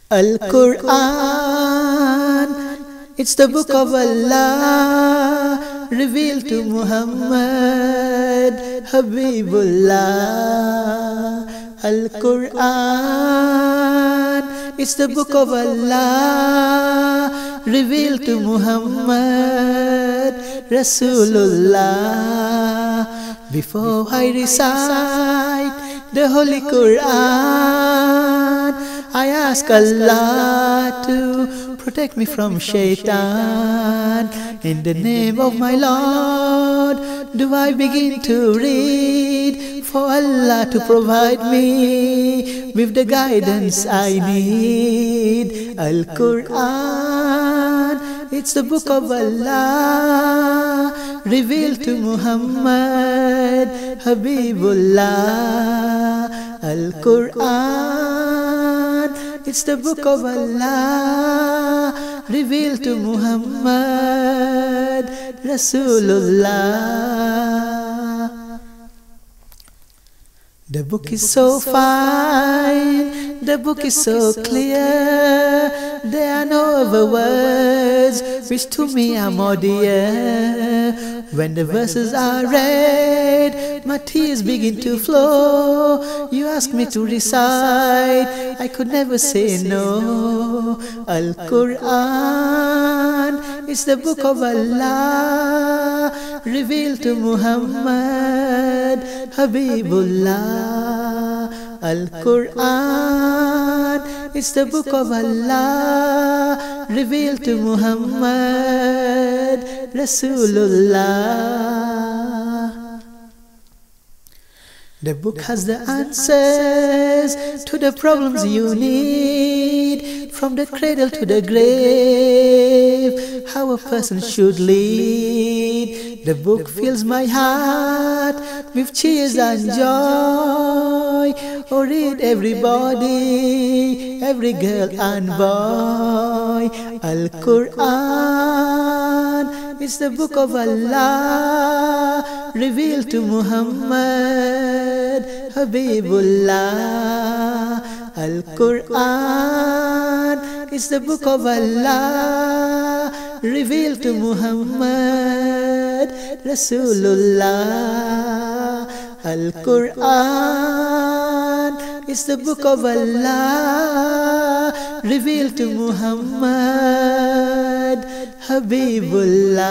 Al-Quran, it's the book of Allah, revealed to Muhammad, Habibullah. Al-Quran, it's the book of Allah, revealed to Muhammad, Rasulullah. Before I recite the Holy Quran, I ask Allah to protect me from shaitan. In the name of my Lord, do I begin to read, for Allah to provide me with the guidance I need. Al-Quran, it's the book of Allah, revealed to Muhammad, Habibullah. Al-Quran, it's the book of Allah, revealed to Muhammad, Rasulullah. The book is so fine, the book is so clear, there are no other words which to me are more dear. When the verses are read, my tears begin to flow. You ask me to recite, I could never say no. Al-Quran, it's the book of Allah, revealed to Muhammad, Habibullah. Al-Quran, it's the book of Allah, revealed to Muhammad, Rasulullah. The book has the answers to the problems you need, from the cradle to the grave, how a person should lead. The book fills my heart with cheers and joy. Oh, read everybody, every girl and boy. Al-Quran, it's the book of Allah, revealed to Muhammad, Habibullah. Al-Quran, it's the book of Allah, revealed to Muhammad, Rasulullah. Al-Quran, it's the book of Allah, revealed to Muhammad, Habibullah.